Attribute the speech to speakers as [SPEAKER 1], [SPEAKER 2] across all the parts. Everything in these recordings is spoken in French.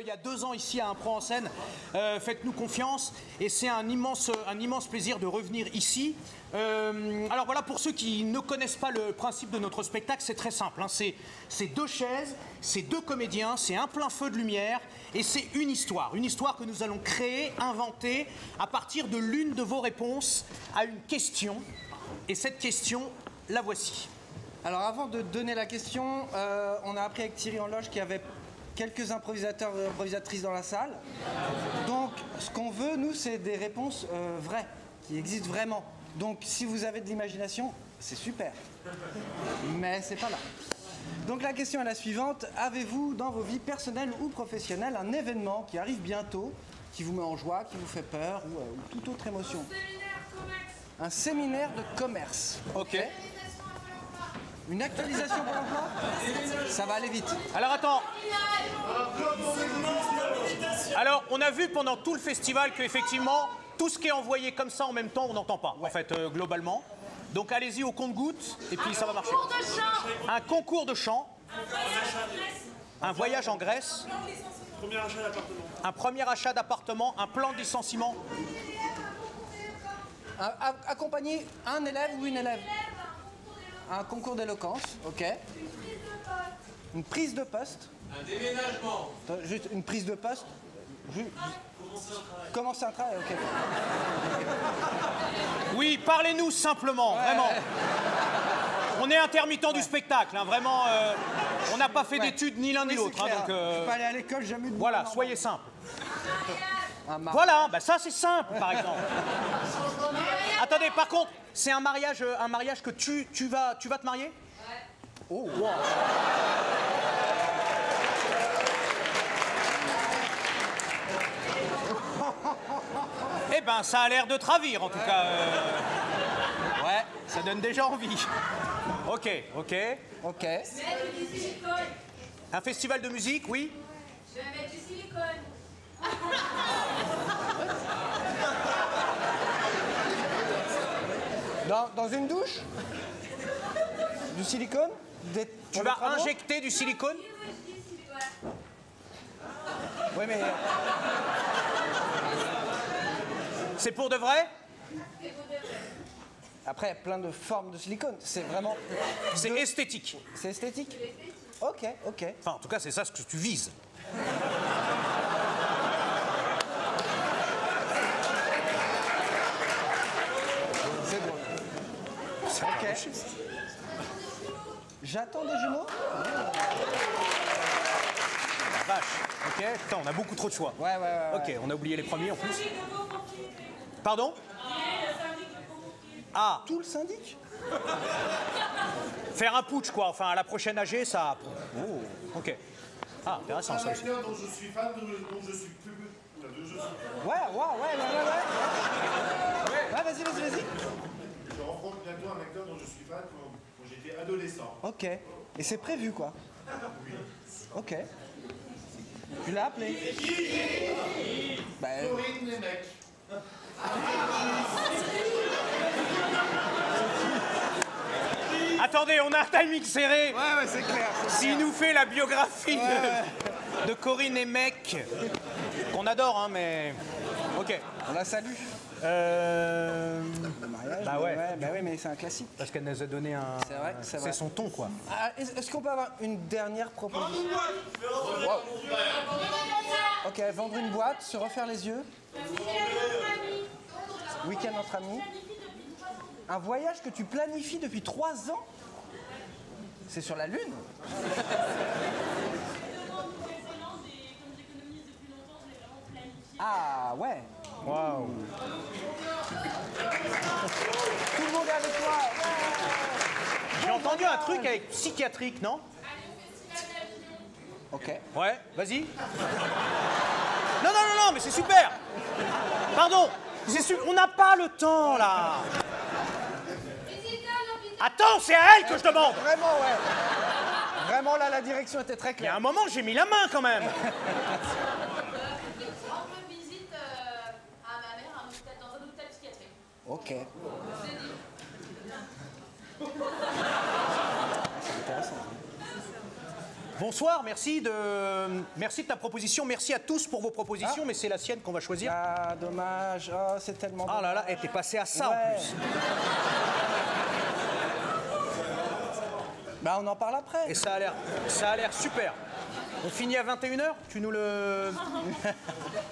[SPEAKER 1] y a 2 ans ici à Impro en Scène. Faites-nous confiance et c'est un immense plaisir de revenir ici. Alors voilà, pour ceux qui ne connaissent pas le principe de notre spectacle, c'est très simple. Hein. C'est 2 chaises, c'est 2 comédiens, c'est un plein feu de lumière et c'est une histoire que nous allons créer, inventer à partir de l'une de vos réponses à une question. Et cette question, la voici.
[SPEAKER 2] Alors avant de donner la question, on a appris avec Thierry en loge qu'il y avait quelques improvisateurs et improvisatrices dans la salle. Donc ce qu'on veut, nous, c'est des réponses vraies, qui existent vraiment. Donc si vous avez de l'imagination, c'est super. Mais c'est pas là. Donc la question est la suivante. Avez-vous dans vos vies personnelles ou professionnelles un événement qui arrive bientôt, qui vous met en joie, qui vous fait peur ou toute autre émotion? Un séminaire de commerce.
[SPEAKER 1] Ok.
[SPEAKER 2] Une actualisation pour l'emploi? Ça va aller vite.
[SPEAKER 1] Alors attends. Alors on a vu pendant tout le festival qu'effectivement, tout ce qui est envoyé comme ça en même temps, on n'entend pas, en fait, globalement. Donc allez-y au compte-gouttes et puis ça va marcher. Un concours de chant. Un voyage en Grèce. Un premier achat d'appartement. Un plan de licenciement.
[SPEAKER 2] Accompagner un élève ou une élève? Un concours d'éloquence, ok. Une prise de poste.
[SPEAKER 3] Un déménagement.
[SPEAKER 2] Juste une prise de poste. Commencer un travail, ok.
[SPEAKER 1] Oui, parlez-nous simplement, vraiment. On est intermittent du spectacle, hein, vraiment. On n'a pas fait d'études ni l'un ni l'autre.
[SPEAKER 2] Hein, je ne suis pas allé à l'école, jamais de
[SPEAKER 1] voilà, soyez simple. Voilà, bah ça c'est simple, par exemple. Attendez, par contre, c'est un mariage que tu vas te marier? Ouais. Oh, wow. Eh ben, ça a l'air de te ravir, en tout cas. Ouais, ça donne déjà envie. Ok.
[SPEAKER 2] Ok.
[SPEAKER 1] Un festival de musique, oui?
[SPEAKER 4] Je vais mettre du silicone.
[SPEAKER 2] Dans une douche? Du silicone?
[SPEAKER 1] Tu vas injecter du silicone?
[SPEAKER 2] Oui, mais...
[SPEAKER 1] C'est pour de vrai?
[SPEAKER 2] Après, plein de formes de silicone. C'est vraiment...
[SPEAKER 1] C'est esthétique.
[SPEAKER 2] C'est esthétique? Ok.
[SPEAKER 1] Enfin, en tout cas, c'est ça ce que tu vises.
[SPEAKER 2] C'est drôle. Ok. J'attends des jumeaux?
[SPEAKER 1] La vache. Ok. Putain, on a beaucoup trop de choix.
[SPEAKER 2] Ouais.
[SPEAKER 1] Ok, on a oublié les premiers en plus. Pardon? Ah.
[SPEAKER 2] Tout le syndic?
[SPEAKER 1] Faire un putsch, quoi. Enfin, à la prochaine AG, ça... Oh, ok. Ah, intéressant, ça aussi.
[SPEAKER 5] Un acteur dont je suis fan, dont je suis plus...
[SPEAKER 2] Ouais. Ouais, vas-y.
[SPEAKER 5] Je rencontre bientôt un acteur dont je suis fan quand j'étais adolescent.
[SPEAKER 2] Ok. Et c'est prévu, quoi?
[SPEAKER 5] Oui.
[SPEAKER 2] Ok. Tu l'as appelé?
[SPEAKER 5] Corinne les mecs.
[SPEAKER 1] Attendez, on a un timing serré.
[SPEAKER 2] Ouais, c'est clair.
[SPEAKER 1] S'il nous fait la biographie de Corinne et Mec, qu'on adore, hein, mais... Ok.
[SPEAKER 2] On la salue.
[SPEAKER 1] Le
[SPEAKER 2] mariage.
[SPEAKER 1] Bah ouais.
[SPEAKER 2] Ouais, mais c'est un classique.
[SPEAKER 1] Parce qu'elle nous a donné un...
[SPEAKER 2] C'est vrai.
[SPEAKER 1] C'est son ton, quoi.
[SPEAKER 2] Ah, est-ce qu'on peut avoir une dernière proposition? Wow. Ok, vendre une boîte, se refaire les yeux. Week-end entre amis. Un voyage que tu planifies depuis 3 ans? C'est sur la Lune? Ah ouais.
[SPEAKER 1] Waouh.
[SPEAKER 2] Tout le monde est avec toi.
[SPEAKER 1] J'ai entendu un truc avec psychiatrique, non?
[SPEAKER 2] Ok.
[SPEAKER 1] Ouais, vas-y. Non, mais c'est super. Pardon, on n'a pas le temps, là. Attends, c'est à elle que je demande.
[SPEAKER 2] Vraiment, ouais. Vraiment, là, la direction était très
[SPEAKER 1] Il y a
[SPEAKER 2] claire.
[SPEAKER 1] un moment, j'ai mis la main, quand même.
[SPEAKER 4] Rendre visite à ma mère dans un hôpital psychiatrique.
[SPEAKER 2] Ok.
[SPEAKER 4] C'est dit.
[SPEAKER 2] C'est intéressant.
[SPEAKER 1] Bonsoir, merci de ta proposition. Merci à tous pour vos propositions, mais c'est la sienne qu'on va choisir.
[SPEAKER 2] Ah, dommage. Oh, c'est tellement
[SPEAKER 1] Ah là là, t'es passé à ça
[SPEAKER 2] Ouais.
[SPEAKER 1] en plus.
[SPEAKER 2] Bah, on en parle après.
[SPEAKER 1] Et ça a l'air super. On finit à 21h. Tu nous le...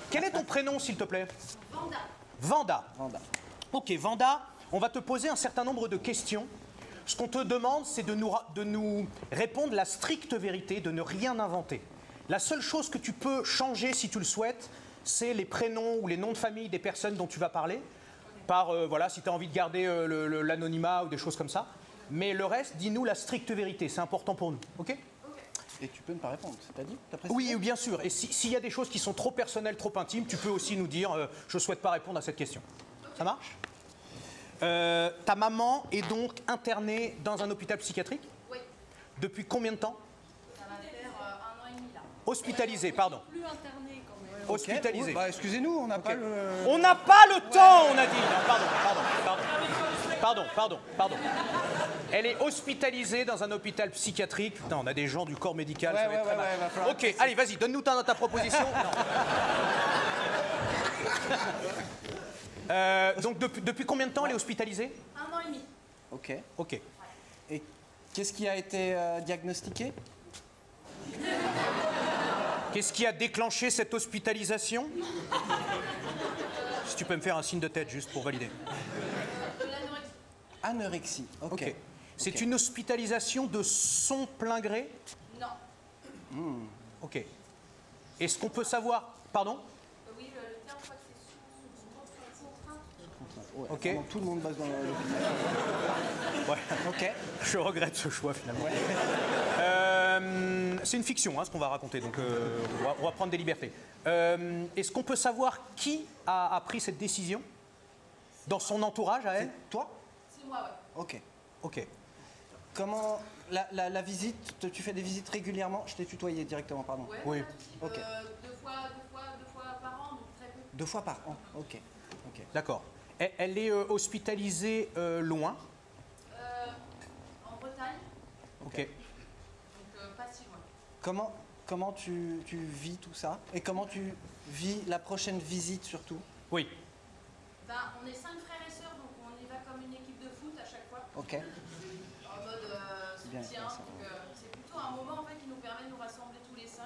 [SPEAKER 1] Quel est ton prénom, s'il te plaît?
[SPEAKER 4] Vanda.
[SPEAKER 1] Vanda.
[SPEAKER 2] Vanda.
[SPEAKER 1] Ok, Vanda, on va te poser un certain nombre de questions. Ce qu'on te demande, c'est de nous répondre la stricte vérité, de ne rien inventer. La seule chose que tu peux changer, si tu le souhaites, c'est les prénoms ou les noms de famille des personnes dont tu vas parler. Voilà, si tu as envie de garder l'anonymat ou des choses comme ça. Mais le reste, dis-nous la stricte vérité. C'est important pour nous. Ok?
[SPEAKER 2] Et tu peux ne pas répondre, c'est-à-dire? T'as précisé?
[SPEAKER 1] Oui, bien sûr. Et s'il y a des choses qui sont trop personnelles, trop intimes, tu peux aussi nous dire je ne souhaite pas répondre à cette question. Ça marche? Ta maman est donc internée dans un hôpital psychiatrique?
[SPEAKER 4] Oui,
[SPEAKER 1] Depuis combien de temps?
[SPEAKER 4] ça va faire 1 an et demi là.
[SPEAKER 1] Hospitalisée, pardon.
[SPEAKER 4] Plus interné quand même.
[SPEAKER 1] Hospitalisée.
[SPEAKER 2] Bah, excusez-nous, on n'a pas le...
[SPEAKER 1] On n'a pas le temps, on a dit. Non, pardon. Elle est hospitalisée dans un hôpital psychiatrique. Putain, on a des gens du corps médical, ça va être très mal.
[SPEAKER 2] va falloir...
[SPEAKER 1] Ok, allez, vas-y, donne-nous ta proposition. Donc, depuis combien de temps elle est hospitalisée?
[SPEAKER 4] 1 an et demi.
[SPEAKER 2] Ok.
[SPEAKER 1] Ok.
[SPEAKER 2] Et qu'est-ce qui a été diagnostiqué?
[SPEAKER 1] Qu'est-ce qui a déclenché cette hospitalisation? Si tu peux me faire un signe de tête juste pour valider.
[SPEAKER 4] De l'anorexie.
[SPEAKER 2] Anorexie.
[SPEAKER 1] Ok. C'est une hospitalisation de son plein gré?
[SPEAKER 4] Non.
[SPEAKER 1] Ok. Est-ce qu'on peut savoir... Pardon?
[SPEAKER 4] Oui, le terme, je crois que c'est sous contrainte.
[SPEAKER 2] Ouais,
[SPEAKER 1] Ok.
[SPEAKER 2] vraiment, tout le monde bosse dans l'hôpital.
[SPEAKER 1] Ouais.
[SPEAKER 2] Ok.
[SPEAKER 1] Je regrette ce choix finalement. C'est une fiction, hein, ce qu'on va raconter, donc on va prendre des libertés. Est-ce qu'on peut savoir qui a pris cette décision dans son entourage à elle?
[SPEAKER 2] Toi?
[SPEAKER 4] C'est moi, ouais.
[SPEAKER 2] Ok.
[SPEAKER 1] Ok.
[SPEAKER 2] Comment la visite, tu fais des visites régulièrement? Je t'ai tutoyé directement, pardon.
[SPEAKER 4] Ouais,
[SPEAKER 1] Oui.
[SPEAKER 4] pas de souci.
[SPEAKER 2] Ok.
[SPEAKER 4] Deux fois par an, donc très peu.
[SPEAKER 2] 2 fois par an. Ok.
[SPEAKER 1] D'accord. Elle est hospitalisée loin?
[SPEAKER 4] En Bretagne,
[SPEAKER 1] Ok.
[SPEAKER 4] donc pas si loin.
[SPEAKER 2] Comment tu vis tout ça? Et comment tu vis la prochaine visite surtout?
[SPEAKER 1] Oui.
[SPEAKER 4] Ben, on est 5 frères et sœurs, donc on y va comme une équipe de foot à chaque fois.
[SPEAKER 2] Ok.
[SPEAKER 4] En mode
[SPEAKER 2] bien
[SPEAKER 4] soutien.
[SPEAKER 2] intéressant.
[SPEAKER 4] Donc c'est plutôt un moment en fait, qui nous permet de nous rassembler tous les 5.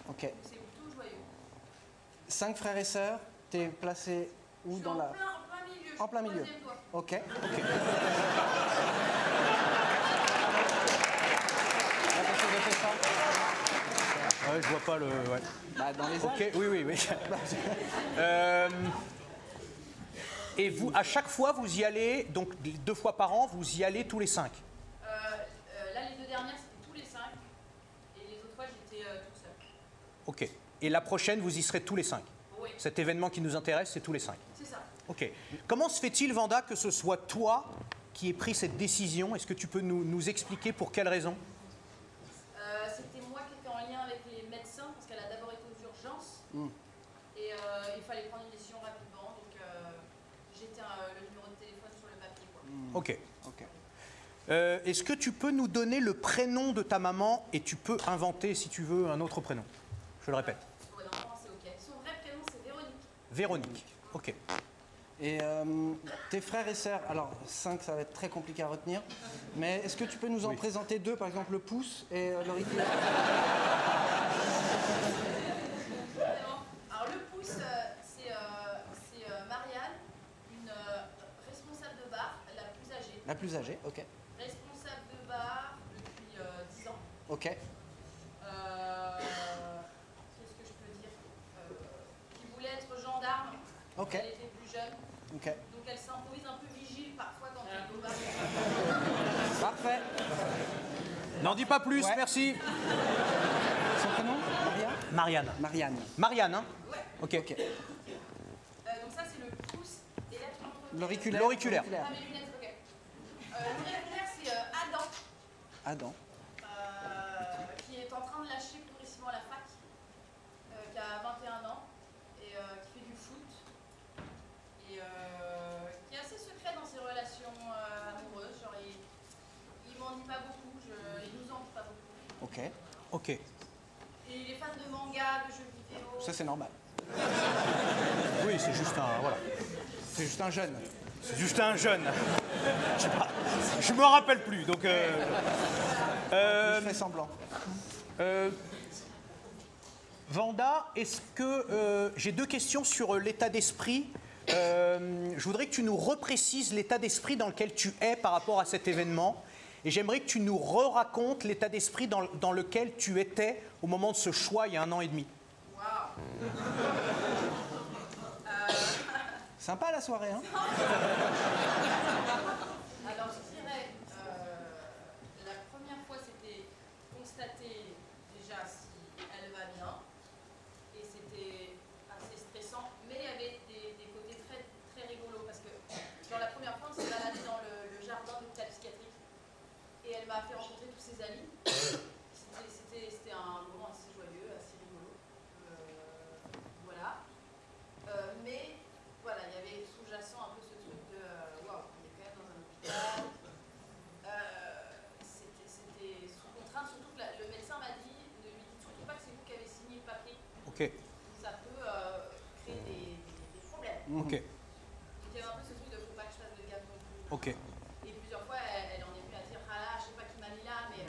[SPEAKER 2] Ok.
[SPEAKER 4] Donc c'est plutôt joyeux.
[SPEAKER 2] 5 frères et sœurs, t'es placé où
[SPEAKER 4] Je suis
[SPEAKER 2] dans la...
[SPEAKER 4] en plein milieu.
[SPEAKER 2] En plein
[SPEAKER 4] je suis
[SPEAKER 2] milieu.
[SPEAKER 4] au troisième doigt.
[SPEAKER 2] Ok. Ok.
[SPEAKER 1] Ouais, je vois pas le... Ouais.
[SPEAKER 2] Bah, dans les
[SPEAKER 1] Ok,
[SPEAKER 2] âges.
[SPEAKER 1] oui. Et vous, à chaque fois, vous y allez, donc 2 fois par an, vous y allez tous les 5?
[SPEAKER 4] Là, les 2 dernières, c'était tous les 5. Et les autres fois, j'étais toute seule.
[SPEAKER 1] Ok. Et la prochaine, vous y serez tous les 5?
[SPEAKER 4] Oui,
[SPEAKER 1] Cet événement qui nous intéresse, c'est tous les 5.
[SPEAKER 4] c'est ça.
[SPEAKER 1] Ok. Comment se fait-il, Vanda, que ce soit toi qui aies pris cette décision? Est-ce que tu peux nous expliquer pour quelle raison?
[SPEAKER 4] C'était moi qui étais en lien avec les médecins, parce qu'elle a d'abord été aux urgences. Et il fallait prendre une décision rapidement. Donc j'étais le numéro de téléphone sur le papier. Quoi.
[SPEAKER 1] Ok.
[SPEAKER 2] Ok.
[SPEAKER 1] Est-ce que tu peux nous donner le prénom de ta maman et tu peux inventer, si tu veux, un autre prénom? Je le répète.
[SPEAKER 4] Ouais, normalement, c'est OK. Son vrai prénom, c'est Véronique.
[SPEAKER 1] Véronique. Ok.
[SPEAKER 2] Et tes frères et sœurs, alors 5 ça va être très compliqué à retenir, mais est-ce que tu peux nous en présenter 2, par exemple le pouce et l'auriculaire?
[SPEAKER 4] Alors le pouce, c'est Marianne, une responsable de bar, la plus âgée.
[SPEAKER 2] La plus âgée, ok.
[SPEAKER 4] Responsable de bar depuis 10 ans.
[SPEAKER 2] Ok.
[SPEAKER 4] Qu'est-ce que je peux dire Qui voulait être gendarme quand
[SPEAKER 2] Ok.
[SPEAKER 4] elle était plus jeune.
[SPEAKER 2] Ok.
[SPEAKER 4] Donc elle s'improvise un peu vigile parfois quand elle est au bar.
[SPEAKER 2] Parfait.
[SPEAKER 1] N'en dis pas plus,
[SPEAKER 2] Ouais.
[SPEAKER 1] merci.
[SPEAKER 2] Son prénom?
[SPEAKER 1] Marianne.
[SPEAKER 2] Marianne.
[SPEAKER 1] Marianne, hein?
[SPEAKER 4] Ouais.
[SPEAKER 1] Ok.
[SPEAKER 2] Ok.
[SPEAKER 4] Donc ça c'est le pouce. Et là tu montres
[SPEAKER 2] L'auriculaire.
[SPEAKER 1] L'auriculaire.
[SPEAKER 4] Ah mes lunettes, ok. L'auriculaire c'est Adam.
[SPEAKER 2] Adam.
[SPEAKER 4] Qui est en train de lâcher progressivement la fac, qui a 21 ans et qui fait du foot et qui est assez secret dans ses relations amoureuses. Genre il m'en dit pas beaucoup, il nous en dit pas beaucoup.
[SPEAKER 2] Ok.
[SPEAKER 1] Ok.
[SPEAKER 4] Et les fans de manga, de jeux vidéo.
[SPEAKER 2] Ça, c'est normal.
[SPEAKER 1] Oui, c'est juste un... Voilà.
[SPEAKER 2] C'est juste un jeune.
[SPEAKER 1] C'est juste un jeune. Je sais pas. Je me rappelle plus, donc...
[SPEAKER 2] Je fais semblant.
[SPEAKER 1] Vanda, est-ce que... j'ai 2 questions sur l'état d'esprit. Je voudrais que tu nous reprécises l'état d'esprit dans lequel tu es par rapport à cet événement. Et j'aimerais que tu nous racontes l'état d'esprit dans lequel tu étais au moment de ce choix il y a 1 an et demi.
[SPEAKER 4] Waouh.
[SPEAKER 2] Sympa la soirée, hein?
[SPEAKER 4] Alors je dirais, la première fois c'était constater déjà si elle va bien, et c'était assez stressant, mais il y avait des côtés très, très rigolos, parce que dans la première fois on s'est baladé dans le jardin de l'hôpital psychiatrique, et elle m'a fait rencontrer tous ses amis. C'était un moment assez joyeux, assez rigolo. Voilà. Mais voilà, il y avait sous-jacent un peu ce truc de waouh, on est quand même dans un hôpital. C'était sous contrainte, surtout que le médecin m'a dit ne lui dites surtout pas que c'est vous qui avez signé le papier.
[SPEAKER 1] Ok.
[SPEAKER 4] Ça peut créer des problèmes.
[SPEAKER 1] Ok.
[SPEAKER 4] Donc il y avait un peu ce truc de faut pas que je fasse de gaffe non plus.
[SPEAKER 1] Ok.
[SPEAKER 4] Et plusieurs fois, elle en est venue à dire ah là, je sais pas qui m'a mis là, mais.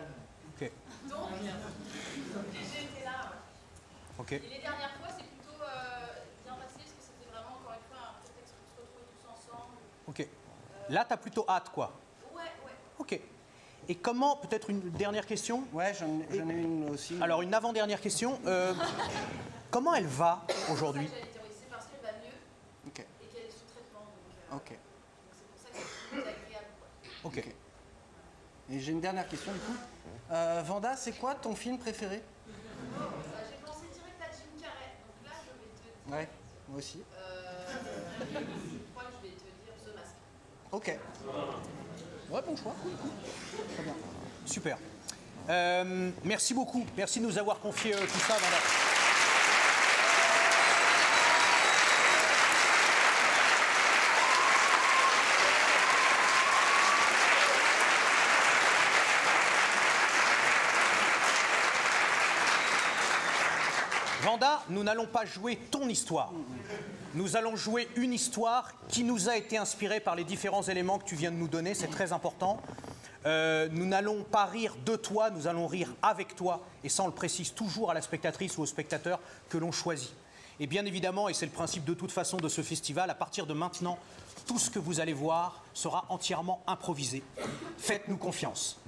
[SPEAKER 1] Ok.
[SPEAKER 4] Donc, j'ai été là. Ouais.
[SPEAKER 1] Ok.
[SPEAKER 4] Et les dernières fois, c'est plutôt bien passé, parce que c'était vraiment, encore une fois, un prétexte pour se retrouver tous ensemble.
[SPEAKER 1] Ok. Là, tu as plutôt hâte, quoi.
[SPEAKER 4] Ouais.
[SPEAKER 1] Ok. Et comment, peut-être une dernière question?
[SPEAKER 2] Ouais, j'en ai une aussi.
[SPEAKER 1] Alors, une avant-dernière question. Comment elle va aujourd'hui?
[SPEAKER 4] C'est ça que j'allais dire, oui, c'est parce qu'elle va mieux
[SPEAKER 2] Ok.
[SPEAKER 4] et qu'elle est sous traitement. Donc,
[SPEAKER 2] Ok.
[SPEAKER 4] donc c'est pour ça que c'est plus agréable. Quoi.
[SPEAKER 1] Ok.
[SPEAKER 2] Et j'ai une dernière question du coup. Vanda, c'est quoi ton film préféré?
[SPEAKER 4] J'ai pensé direct à Jim Carrey, donc là je vais te dire.
[SPEAKER 2] Ouais, moi aussi.
[SPEAKER 4] Je crois que je vais te dire The Mask.
[SPEAKER 2] Ok. Ouais, bon choix. Très bien.
[SPEAKER 1] Super. Merci beaucoup. Merci de nous avoir confié tout ça, Vanda. Vanda, nous n'allons pas jouer ton histoire. Nous allons jouer une histoire qui nous a été inspirée par les différents éléments que tu viens de nous donner. C'est très important. Nous n'allons pas rire de toi, nous allons rire avec toi. Et ça, on le précise toujours à la spectatrice ou au spectateur que l'on choisit. Et bien évidemment, et c'est le principe de toute façon de ce festival, à partir de maintenant, tout ce que vous allez voir sera entièrement improvisé. Faites-nous confiance.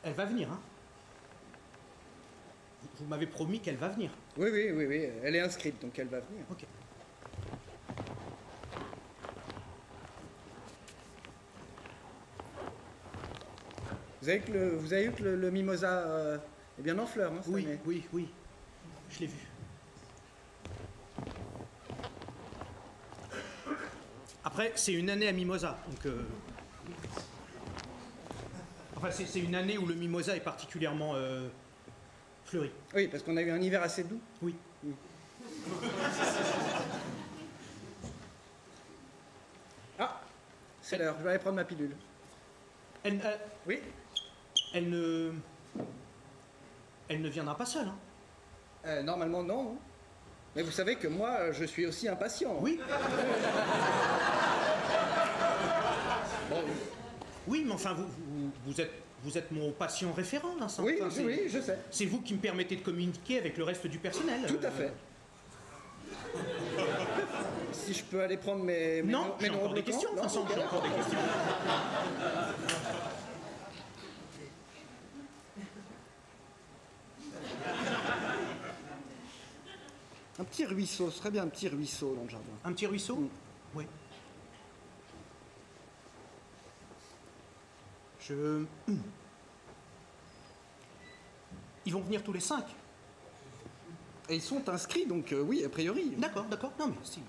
[SPEAKER 1] Elle va venir, hein? Vous m'avez promis qu'elle va venir.
[SPEAKER 2] Oui. Elle est inscrite, donc elle va venir.
[SPEAKER 1] Ok.
[SPEAKER 2] Vous avez vu que le mimosa est bien en fleurs, hein, cette année.
[SPEAKER 1] Oui. Je l'ai vu. Après, c'est une année à Mimosa, donc... Enfin, c'est une année où le mimosa est particulièrement fleuri.
[SPEAKER 2] Oui, parce qu'on a eu un hiver assez doux.
[SPEAKER 1] Oui.
[SPEAKER 2] Ah, c'est l'heure, je vais aller prendre ma pilule. Oui.
[SPEAKER 1] Elle ne viendra pas seule, hein?
[SPEAKER 2] Normalement, non. Mais vous savez que moi, je suis aussi impatient.
[SPEAKER 1] Oui.
[SPEAKER 2] Bon,
[SPEAKER 1] Oui, mais enfin, vous êtes mon patient référent, Vincent.
[SPEAKER 2] oui,
[SPEAKER 1] Enfin,
[SPEAKER 2] oui, je sais.
[SPEAKER 1] C'est vous qui me permettez de communiquer avec le reste du personnel.
[SPEAKER 2] Tout à fait. Si je peux aller prendre mes
[SPEAKER 1] Non, j'ai encore des
[SPEAKER 2] neuroblocants.
[SPEAKER 1] questions,
[SPEAKER 2] Non,
[SPEAKER 1] Vincent,
[SPEAKER 2] ok.
[SPEAKER 1] j'ai encore des questions.
[SPEAKER 2] Un petit ruisseau, ce serait bien un petit ruisseau dans le jardin.
[SPEAKER 1] Un petit ruisseau? Oui. Je... Ils vont venir tous les 5.
[SPEAKER 2] Et ils sont inscrits, donc oui, a priori.
[SPEAKER 1] D'accord, d'accord. Non, mais si...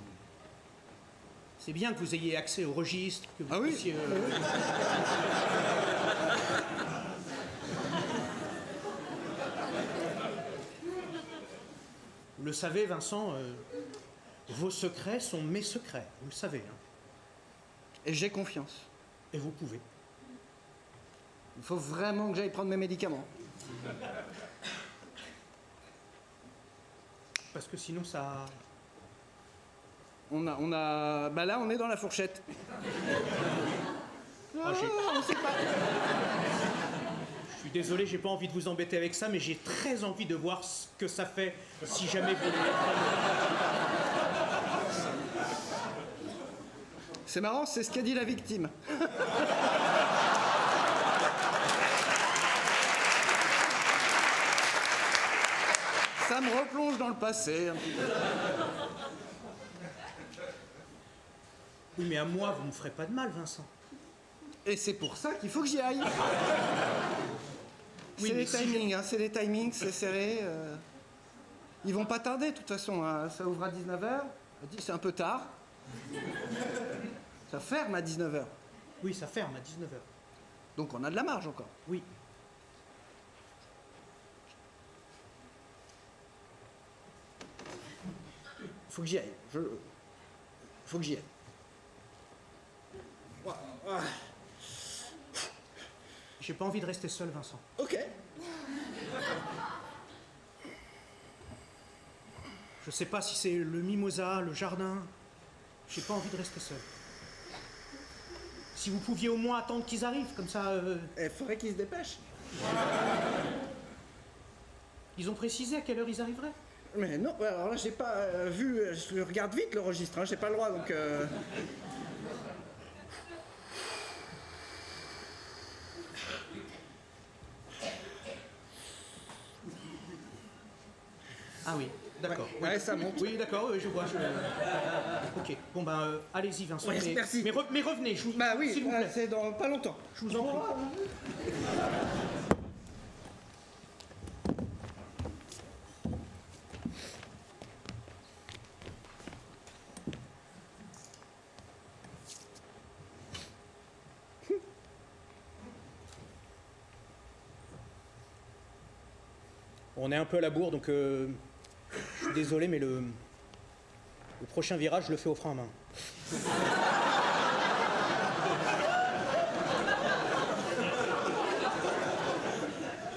[SPEAKER 1] C'est bien que vous ayez accès au registre, que vous
[SPEAKER 2] Ah oui.
[SPEAKER 1] puissiez... Vous le savez, Vincent, vos secrets sont mes secrets. Vous le savez. Hein.
[SPEAKER 2] Et j'ai confiance.
[SPEAKER 1] Et vous pouvez.
[SPEAKER 2] Il faut vraiment que j'aille prendre mes médicaments.
[SPEAKER 1] Parce que sinon, ça...
[SPEAKER 2] Bah là, on est dans la fourchette.
[SPEAKER 1] Ah,
[SPEAKER 2] on sait pas.
[SPEAKER 1] Je suis désolé, j'ai pas envie de vous embêter avec ça, mais j'ai très envie de voir ce que ça fait si jamais vous...
[SPEAKER 2] C'est marrant, c'est ce qu'a dit la victime. Ça me replonge dans le passé un petit peu.
[SPEAKER 1] Oui, mais à moi, vous me ferez pas de mal, Vincent.
[SPEAKER 2] Et c'est pour ça qu'il faut que j'y aille.
[SPEAKER 1] Oui,
[SPEAKER 2] C'est
[SPEAKER 1] mais
[SPEAKER 2] les
[SPEAKER 1] si
[SPEAKER 2] timings, hein, c'est les timings, c'est serré. Ils vont pas tarder, de toute façon. Hein. Ça ouvre à 19h. C'est un peu tard. Ça ferme à 19h.
[SPEAKER 1] Oui, ça ferme à 19h.
[SPEAKER 2] Donc on a de la marge encore.
[SPEAKER 1] Oui.
[SPEAKER 2] Faut que j'y aille. Faut que j'y aille.
[SPEAKER 1] J'ai pas envie de rester seul, Vincent.
[SPEAKER 2] Ok.
[SPEAKER 1] Je sais pas si c'est le mimosa, le jardin. J'ai pas envie de rester seul. Si vous pouviez au moins attendre qu'ils arrivent, comme ça...
[SPEAKER 2] Il faudrait qu'ils se dépêchent.
[SPEAKER 1] Ils ont précisé à quelle heure ils arriveraient?
[SPEAKER 2] Mais non, alors là, j'ai pas vu. Je regarde vite le registre, hein, j'ai pas le droit, donc.
[SPEAKER 1] Ah oui, d'accord.
[SPEAKER 2] Ouais, ça monte.
[SPEAKER 1] Oui, d'accord, je vois. Ok, bon ben, allez-y, Vincent.
[SPEAKER 2] Ouais, merci.
[SPEAKER 1] Mais revenez, je vous...
[SPEAKER 2] Bah oui,
[SPEAKER 1] s'il vous plaît.
[SPEAKER 2] c'est dans pas longtemps.
[SPEAKER 1] Je vous en prie. On est un peu à la bourre, donc je suis désolé, mais le prochain virage, je le fais au frein à main.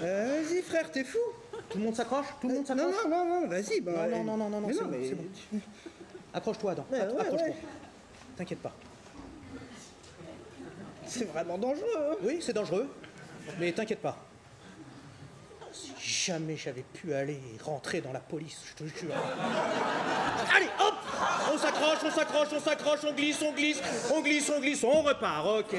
[SPEAKER 2] Vas-y, frère, t'es fou.
[SPEAKER 1] Tout le monde s'accroche? Tout le monde s'accroche?
[SPEAKER 2] Non, vas-y. Bah,
[SPEAKER 1] Non,
[SPEAKER 2] mais
[SPEAKER 1] c'est bon, c'est bon. Accroche-toi, Adam. Accroche-toi.
[SPEAKER 2] ouais.
[SPEAKER 1] T'inquiète pas.
[SPEAKER 2] C'est vraiment dangereux. Hein.
[SPEAKER 1] Oui, c'est dangereux, mais t'inquiète pas. Si jamais j'avais pu aller et rentrer dans la police, je te jure. Allez, hop! On s'accroche, on s'accroche, on s'accroche, on glisse, on glisse, on glisse, on glisse, on repart, ok.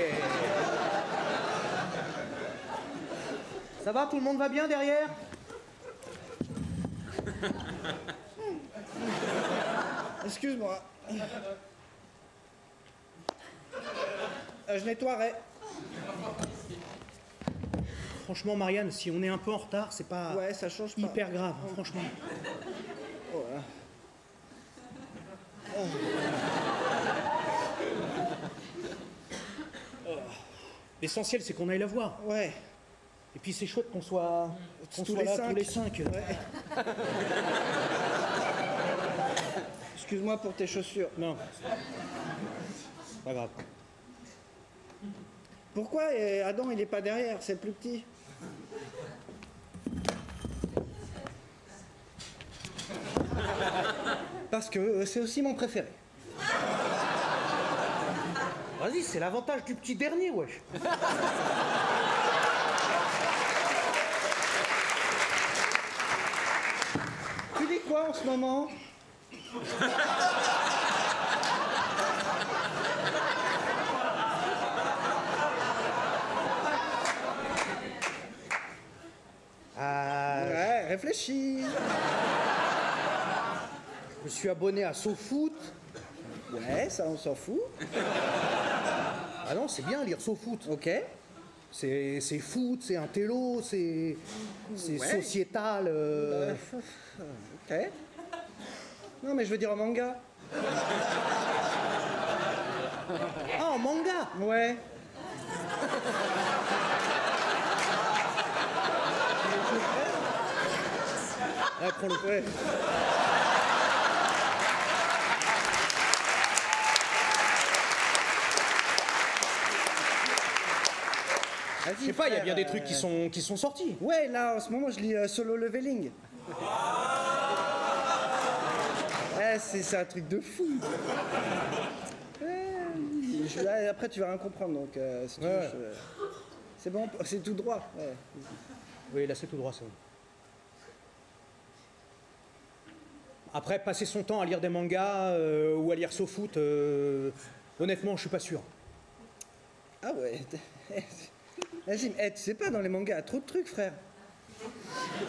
[SPEAKER 1] Ça va, tout le monde va bien derrière?
[SPEAKER 2] Excuse-moi. Je nettoierai.
[SPEAKER 1] Franchement, Marianne, si on est un peu en retard, c'est pas
[SPEAKER 2] Ouais, ça change pas.
[SPEAKER 1] hyper grave, hein, franchement.
[SPEAKER 2] Voilà.
[SPEAKER 1] L'essentiel, c'est qu'on aille la voir.
[SPEAKER 2] Ouais.
[SPEAKER 1] Et puis c'est chouette qu'on soit
[SPEAKER 2] Tous les
[SPEAKER 1] là
[SPEAKER 2] cinq.
[SPEAKER 1] tous les 5.
[SPEAKER 2] Ouais. Excuse-moi pour tes chaussures.
[SPEAKER 1] Non. Pas grave.
[SPEAKER 2] Pourquoi Adam, il est pas derrière? C'est le plus petit. Parce que c'est aussi mon préféré.
[SPEAKER 1] Vas-y, c'est l'avantage du petit dernier, wesh.
[SPEAKER 2] Tu dis quoi en ce moment? Ouais, réfléchis.
[SPEAKER 1] Je me suis abonné à SoFoot.
[SPEAKER 2] Ouais, ça on s'en fout.
[SPEAKER 1] Ah non, c'est bien lire SoFoot.
[SPEAKER 2] Ok.
[SPEAKER 1] C'est foot, c'est un télo, c'est
[SPEAKER 2] Ouais.
[SPEAKER 1] sociétal.
[SPEAKER 2] Ok. Non, mais je veux dire en manga.
[SPEAKER 1] Ah, en manga.
[SPEAKER 2] Ouais.
[SPEAKER 1] Ah, prends le ouais.
[SPEAKER 2] Vas-y,
[SPEAKER 1] Je sais pas, il y a
[SPEAKER 2] frère,
[SPEAKER 1] bien des trucs qui sont sortis.
[SPEAKER 2] Ouais, là, en ce moment, je lis Solo Leveling. Ouais, c'est un truc de fou. Ouais, là, après, tu vas rien comprendre, donc si tu veux,
[SPEAKER 1] Ouais.
[SPEAKER 2] c'est bon, c'est tout droit. Ouais.
[SPEAKER 1] Oui, là c'est tout droit, c'est bon. Après, passer son temps à lire des mangas ou à lire SoFoot, honnêtement, je suis pas sûr.
[SPEAKER 2] Ah ouais. Vas-y, tu sais pas, dans les mangas, trop de trucs, frère.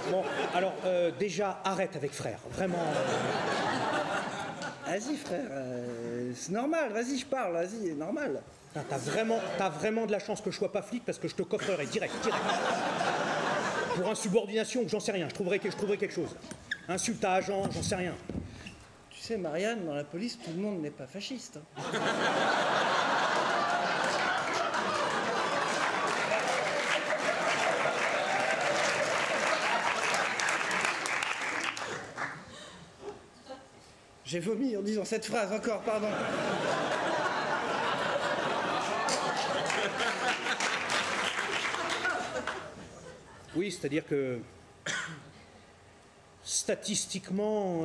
[SPEAKER 1] Bon, alors déjà, arrête avec frère, vraiment.
[SPEAKER 2] Vas-y, frère, c'est normal, vas-y, je parle, vas-y, normal.
[SPEAKER 1] T'as vraiment de la chance que je sois pas flic parce que je te coffrerai direct. Pour insubordination, j'en sais rien, je trouverai quelque chose. Insulte à agent, j'en sais rien.
[SPEAKER 2] Tu sais, Marianne, dans la police, tout le monde n'est pas fasciste. Hein. J'ai vomi en disant cette phrase encore, pardon.
[SPEAKER 1] Oui, c'est-à-dire que statistiquement,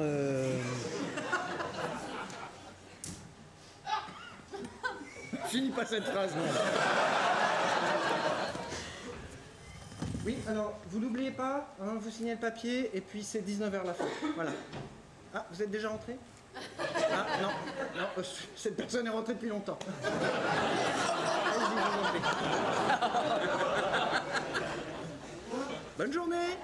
[SPEAKER 2] Finis pas cette phrase, non. Oui, alors, vous n'oubliez pas, hein, vous signez le papier, et puis c'est 19h la fin. Voilà. Ah, vous êtes déjà rentré? Ah, non, cette personne est rentrée depuis longtemps. Allez-y, je vous en prie. Bonne journée.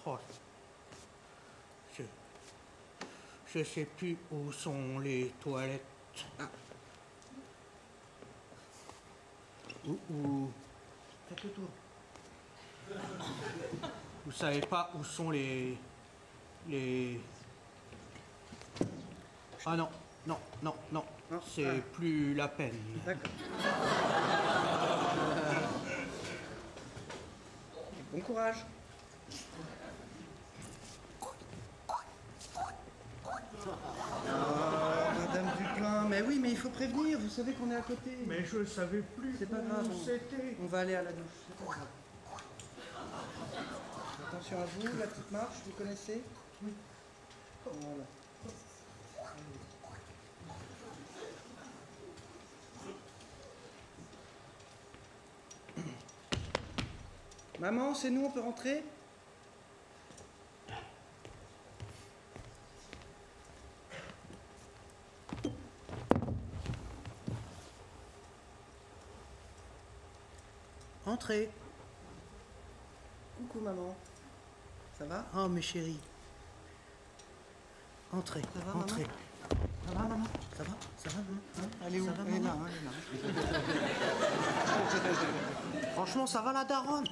[SPEAKER 1] oh, je sais plus où sont les toilettes. Où
[SPEAKER 2] Faites le tour.
[SPEAKER 1] vous savez pas où sont les... Ah non,
[SPEAKER 2] Non,
[SPEAKER 1] c'est
[SPEAKER 2] ah.
[SPEAKER 1] plus la peine.
[SPEAKER 2] D'accord. Bon courage. Madame Dupin, mais oui, mais il faut prévenir, vous savez qu'on est à côté.
[SPEAKER 1] Mais je savais plus
[SPEAKER 2] C'est pas grave,
[SPEAKER 1] c'était.
[SPEAKER 2] on va aller à la douche, c'est pas grave. Attention à vous, la petite marche, vous connaissez? Oui. Voilà. Maman, c'est nous, on peut rentrer?
[SPEAKER 1] Entrez.
[SPEAKER 2] Coucou maman. Ça va?
[SPEAKER 1] Oh mes chéris. Entrez,
[SPEAKER 2] Ça va,
[SPEAKER 1] entrez.
[SPEAKER 2] Ça va maman?
[SPEAKER 1] Ça va? Ça va, maman?
[SPEAKER 2] Elle est où?
[SPEAKER 1] Ça va,
[SPEAKER 2] Elle est là,
[SPEAKER 1] maman
[SPEAKER 2] elle est là.
[SPEAKER 1] Franchement, ça va la daronne?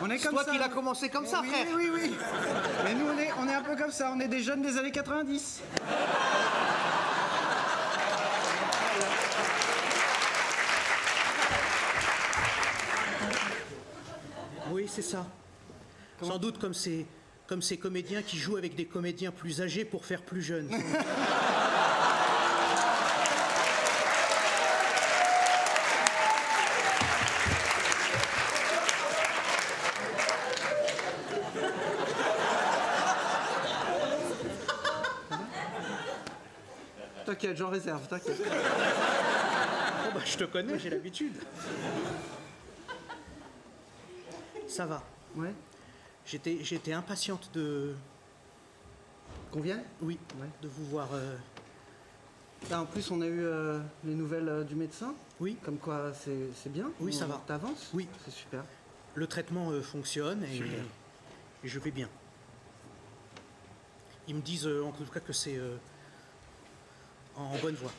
[SPEAKER 2] On est
[SPEAKER 1] C'est
[SPEAKER 2] comme
[SPEAKER 1] toi
[SPEAKER 2] ça.
[SPEAKER 1] qui l'as commencé comme ça,
[SPEAKER 2] oui,
[SPEAKER 1] frère.
[SPEAKER 2] Oui. Mais nous, on est un peu comme ça. On est des jeunes des années 90.
[SPEAKER 1] Oui, c'est ça. Sans doute comme ces comédiens qui jouent avec des comédiens plus âgés pour faire plus jeunes.
[SPEAKER 2] T'inquiète, j'en réserve, t'inquiète.
[SPEAKER 1] Oh bah, je te connais, j'ai l'habitude. Ça va.
[SPEAKER 2] Ouais.
[SPEAKER 1] J'étais impatiente de
[SPEAKER 2] Qu'on vienne?
[SPEAKER 1] Oui,
[SPEAKER 2] Ouais.
[SPEAKER 1] de vous voir.
[SPEAKER 2] Là, en plus, on a eu les nouvelles du médecin.
[SPEAKER 1] Oui,
[SPEAKER 2] Comme quoi, c'est bien.
[SPEAKER 1] Oui, ça va.
[SPEAKER 2] T'avances?
[SPEAKER 1] Oui.
[SPEAKER 2] C'est super.
[SPEAKER 1] le traitement fonctionne
[SPEAKER 2] Super.
[SPEAKER 1] et je vais bien. Ils me disent en tout cas que c'est en bonne voie.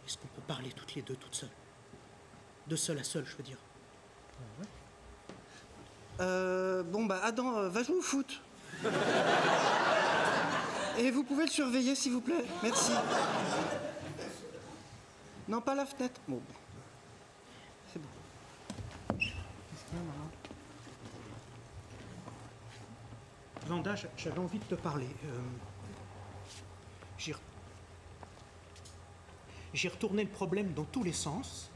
[SPEAKER 1] Est-ce qu'on peut parler toutes les deux, toutes seules? De seule à seule, je veux dire.
[SPEAKER 2] Bon, bah, Adam, va jouer au foot. Et vous pouvez le surveiller, s'il vous plaît. Merci. Non, pas la fenêtre. Bon. C'est bon. Qu'est-ce qu'il y a, maman?
[SPEAKER 1] Vanda, j'avais envie de te parler. J'ai retourné le problème dans tous les sens.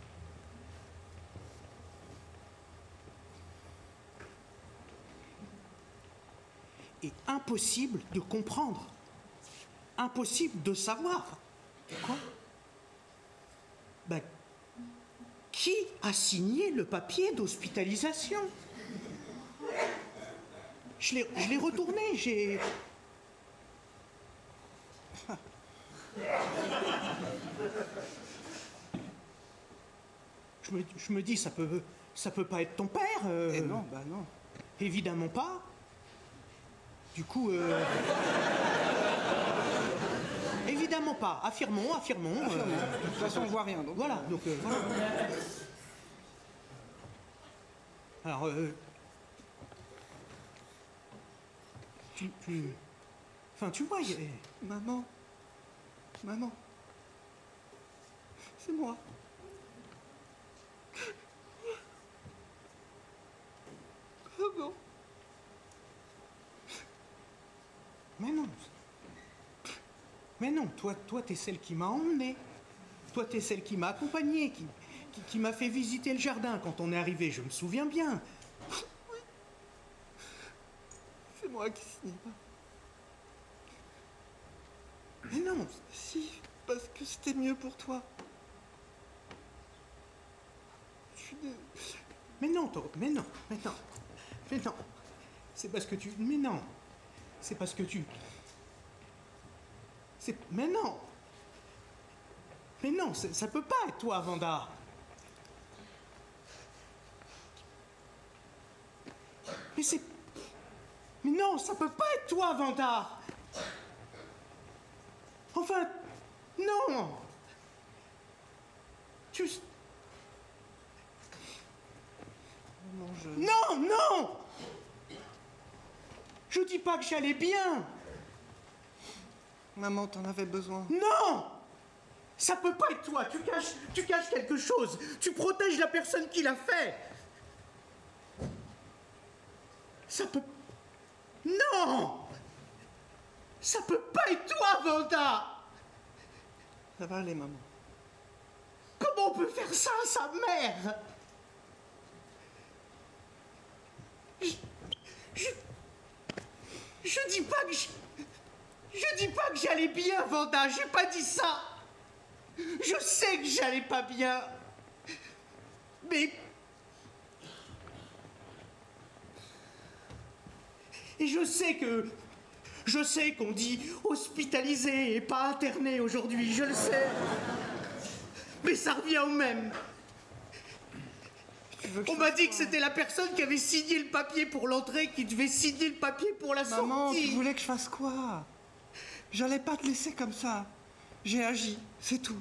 [SPEAKER 1] Et impossible de comprendre. Impossible de savoir. Quoi? Ben, qui a signé le papier d'hospitalisation? Je l'ai retourné, j'ai... Je me dis, ça peut pas être ton père.
[SPEAKER 2] Eh non, bah non.
[SPEAKER 1] Évidemment pas. Du coup, évidemment pas. Affirmons.
[SPEAKER 2] De toute façon, on voit rien. Donc,
[SPEAKER 1] Voilà, donc voilà. Alors, enfin, tu vois,
[SPEAKER 2] Maman. C'est moi. Maman.
[SPEAKER 1] Mais non, toi, t'es celle qui m'a emmené. Toi, t'es celle qui m'a accompagné, qui m'a fait visiter le jardin quand on est arrivé, je me souviens bien.
[SPEAKER 2] C'est moi qui signe pas.
[SPEAKER 1] Mais non,
[SPEAKER 2] Si, parce que c'était mieux pour toi. Je suis dé-
[SPEAKER 1] mais non. C'est parce que tu... Mais non. C'est parce que tu... Mais non. Mais non, ça peut pas être toi, Vanda. Mais non, ça peut pas être toi, Vanda. Enfin, non.
[SPEAKER 2] Maman,
[SPEAKER 1] Non. Je dis pas que j'allais bien.
[SPEAKER 2] Maman, t'en avais besoin.
[SPEAKER 1] Non. Ça peut pas être toi. Tu caches quelque chose. Tu protèges la personne qui l'a fait. Ça peut... Non. Ça peut pas être toi, Vanda.
[SPEAKER 2] Ça va aller, maman.
[SPEAKER 1] Comment on peut faire ça à sa mère? Je dis pas que je dis pas que j'allais bien, Vanda. J'ai pas dit ça. Je sais que j'allais pas bien. Mais... Et je sais qu'on dit hospitalisé et pas interné aujourd'hui, je le sais. Mais ça revient au même. On m'a dit que c'était la personne qui avait signé le papier pour l'entrée qui devait signer le papier pour la sortie.
[SPEAKER 2] Maman, tu voulais que je fasse quoi? J'allais pas te laisser comme ça. J'ai agi, c'est tout.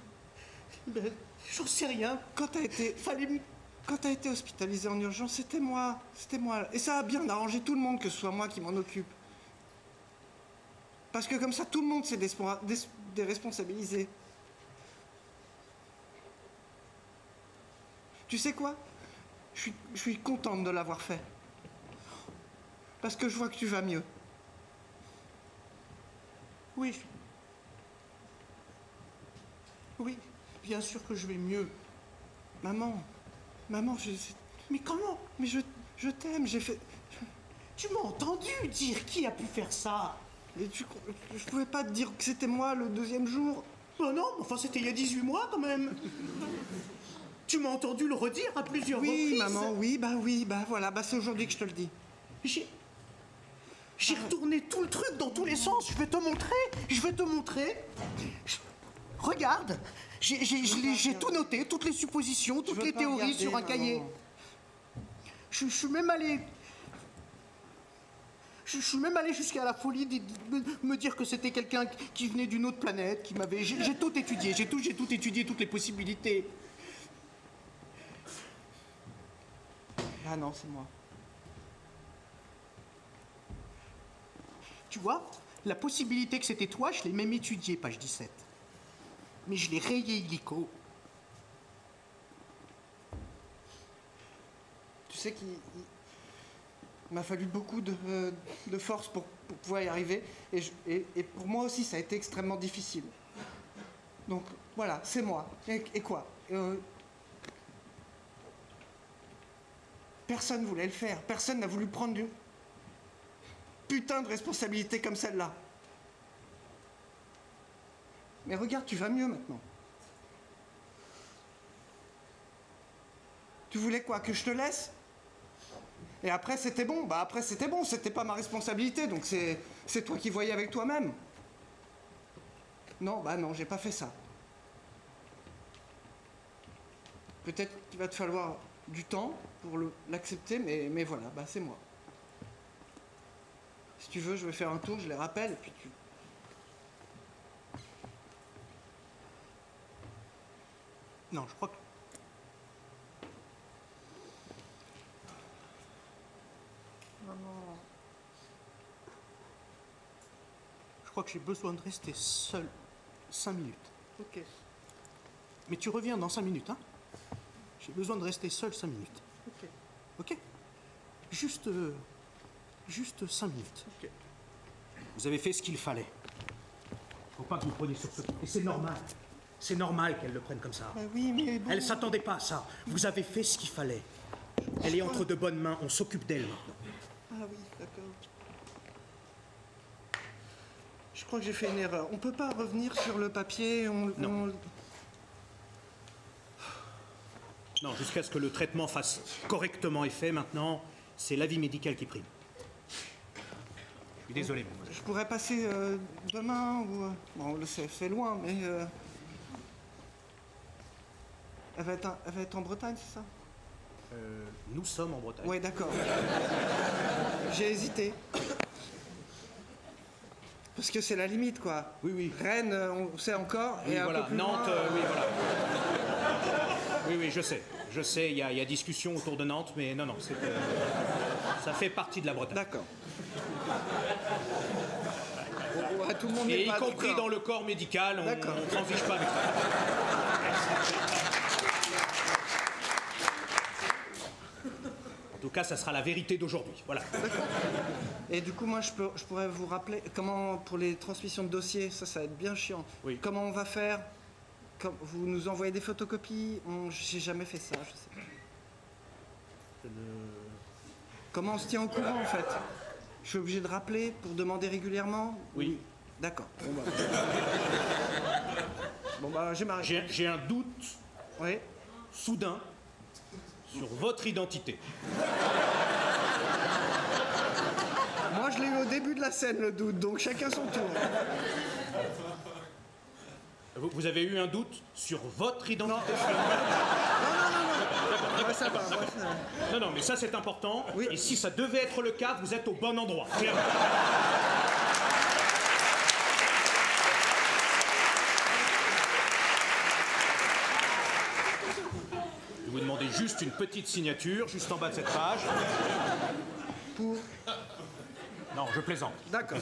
[SPEAKER 1] Ben, j'en sais rien.
[SPEAKER 2] Quand t'as été hospitalisé en urgence, c'était moi. Et ça a bien arrangé tout le monde que ce soit moi qui m'en occupe. Parce que comme ça, tout le monde s'est déresponsabilisé. Tu sais quoi? Je suis contente de l'avoir fait. Parce que je vois que tu vas mieux.
[SPEAKER 1] Oui. Oui, bien sûr que je vais mieux.
[SPEAKER 2] Maman,
[SPEAKER 1] Mais comment?
[SPEAKER 2] mais je t'aime, j'ai fait...
[SPEAKER 1] Tu m'as entendu dire qui a pu faire ça?
[SPEAKER 2] Mais je pouvais pas te dire que c'était moi le deuxième jour.
[SPEAKER 1] Ben non, enfin c'était il y a 18 mois quand même. Tu m'as entendu le redire à plusieurs reprises.
[SPEAKER 2] Oui, maman, oui, voilà, c'est aujourd'hui que je te le dis.
[SPEAKER 1] J'ai retourné tout le truc dans tous les sens. Je vais te montrer. Regarde, j'ai tout noté, toutes les suppositions, toutes les théories sur un cahier. Je suis même allé... Je suis même allé jusqu'à la folie de me dire que c'était quelqu'un qui venait d'une autre planète, qui m'avait... J'ai tout étudié, j'ai tout étudié, toutes les possibilités.
[SPEAKER 2] Ah non, c'est moi.
[SPEAKER 1] Tu vois, la possibilité que c'était toi, je l'ai même étudiée, page 17. Mais je l'ai rayé illico.
[SPEAKER 2] Tu sais qu'il m'a fallu beaucoup de force pour pouvoir y arriver. Et pour moi aussi, ça a été extrêmement difficile. Donc, voilà, c'est moi. Et quoi Personne ne voulait le faire. Personne n'a voulu prendre une putain de responsabilité comme celle-là. Mais regarde, tu vas mieux maintenant. Tu voulais quoi, que je te laisse? Et après, c'était bon. Bah après, c'était bon. C'était pas ma responsabilité. Donc c'est toi qui voyais avec toi-même. Non, bah non, j'ai pas fait ça. Peut-être qu'il va te falloir du temps pour l'accepter, mais voilà, bah c'est moi. Si tu veux, je vais faire un tour, je les rappelle, et puis tu...
[SPEAKER 1] Non, je crois que... Je crois que j'ai besoin de rester seul 5 minutes.
[SPEAKER 2] Ok.
[SPEAKER 1] Mais tu reviens dans 5 minutes, hein? J'ai besoin de rester seul 5 minutes.
[SPEAKER 2] Ok.
[SPEAKER 1] Ok? Juste 5 minutes.
[SPEAKER 2] Ok.
[SPEAKER 1] Vous avez fait ce qu'il fallait. Faut pas que vous preniez sur ce... Et c'est normal. C'est normal qu'elle le prenne comme ça.
[SPEAKER 2] Bah oui, mais bon...
[SPEAKER 1] Elle s'attendait pas à ça. Vous avez fait ce qu'il fallait. Elle est entre de bonnes mains. On s'occupe d'elle maintenant.
[SPEAKER 2] Ah oui, d'accord. Je crois que j'ai fait une erreur. On peut pas revenir sur le papier,
[SPEAKER 1] Non. Non, jusqu'à ce que le traitement fasse correctement effet, maintenant, c'est l'avis médical qui prime. Je suis désolé.
[SPEAKER 2] Je pourrais passer demain ou... Bon, c'est loin, mais... Elle va être en Bretagne, c'est ça?
[SPEAKER 1] Nous sommes en Bretagne.
[SPEAKER 2] Oui, d'accord. J'ai hésité. Parce que c'est la limite, quoi.
[SPEAKER 1] Oui, oui.
[SPEAKER 2] Rennes, on sait encore.
[SPEAKER 1] Oui,
[SPEAKER 2] et
[SPEAKER 1] voilà.
[SPEAKER 2] un peu plus
[SPEAKER 1] Nantes,
[SPEAKER 2] loin,
[SPEAKER 1] oui, voilà. Oui, je sais. Je sais, il y a discussion autour de Nantes, mais non, ça fait partie de la Bretagne.
[SPEAKER 2] D'accord. Ouais, tout le monde n'est
[SPEAKER 1] Et y
[SPEAKER 2] pas
[SPEAKER 1] compris
[SPEAKER 2] d'accord.
[SPEAKER 1] dans le corps médical, on
[SPEAKER 2] D'accord.
[SPEAKER 1] ne transige pas avec ça. En tout cas, ça sera la vérité d'aujourd'hui. Voilà.
[SPEAKER 2] Et du coup, moi, je pourrais vous rappeler comment, pour les transmissions de dossiers, ça va être bien chiant.
[SPEAKER 1] Oui.
[SPEAKER 2] Comment on va faire? Vous nous envoyez des photocopies? J'ai jamais fait ça, je sais pas. Comment on se tient au courant, en fait? Je suis obligé de rappeler pour demander régulièrement?
[SPEAKER 1] Oui.
[SPEAKER 2] D'accord. Bon, bah, j'ai ma réponse.
[SPEAKER 1] J'ai un doute
[SPEAKER 2] Oui.
[SPEAKER 1] soudain sur votre identité.
[SPEAKER 2] Moi, je l'ai eu au début de la scène, le doute, donc chacun son tour.
[SPEAKER 1] Vous avez eu un doute sur votre identité?
[SPEAKER 2] Moi, ça va, moi, ça...
[SPEAKER 1] Non, mais ça c'est important.
[SPEAKER 2] Oui.
[SPEAKER 1] Et si ça devait être le cas, vous êtes au bon endroit. Clairement. Je vais vous demander juste une petite signature, juste en bas de cette page.
[SPEAKER 2] Pour...
[SPEAKER 1] Non, je plaisante.
[SPEAKER 2] D'accord.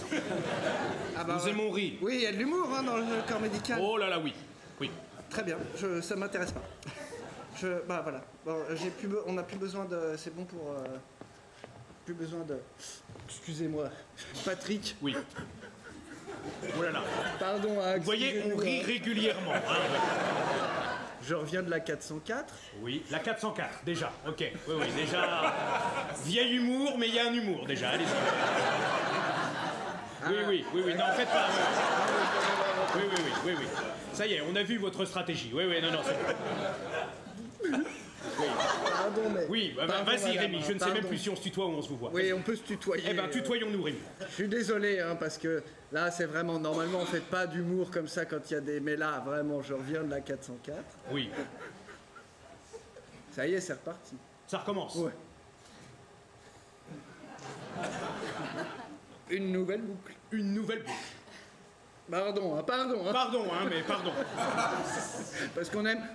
[SPEAKER 2] Ah bah,
[SPEAKER 1] Nous aimons rire.
[SPEAKER 2] Oui, il y a de l'humour hein, dans le corps médical.
[SPEAKER 1] Oh là là, oui. Oui.
[SPEAKER 2] Très bien, ça ne m'intéresse pas. Bah voilà, bon, on n'a plus besoin de... C'est bon pour... plus besoin de... Excusez-moi, Patrick.
[SPEAKER 1] Oui. Oh là là.
[SPEAKER 2] Pardon.
[SPEAKER 1] Vous voyez, on rit régulièrement. Hein.
[SPEAKER 2] Je reviens de la 404.
[SPEAKER 1] Oui, la 404, déjà. Ok. Oui, déjà. Vieil humour, mais il y a un humour, déjà. Allez-y. Oui, non, faites pas. Oui. Ça y est, on a vu votre stratégie. Oui, non, c'est...
[SPEAKER 3] Pardon, mais...
[SPEAKER 1] Oui,
[SPEAKER 3] Pardon,
[SPEAKER 1] vas-y
[SPEAKER 3] madame,
[SPEAKER 1] Rémi, je ne sais
[SPEAKER 3] pardon.
[SPEAKER 1] même plus si on se tutoie ou on se vous voit.
[SPEAKER 3] Oui, on peut se tutoyer.
[SPEAKER 1] Eh ben, tutoyons-nous Rémi.
[SPEAKER 3] Je suis désolé, hein, parce que là, c'est vraiment... Normalement, on fait pas d'humour comme ça quand il y a des... Mais là, vraiment, je reviens de la 404.
[SPEAKER 1] Oui,
[SPEAKER 3] Ça y est, c'est reparti.
[SPEAKER 1] ça recommence.
[SPEAKER 3] Ouais. Une nouvelle boucle.
[SPEAKER 1] Une nouvelle boucle.
[SPEAKER 3] Pardon.
[SPEAKER 1] Pardon, mais pardon.
[SPEAKER 3] Parce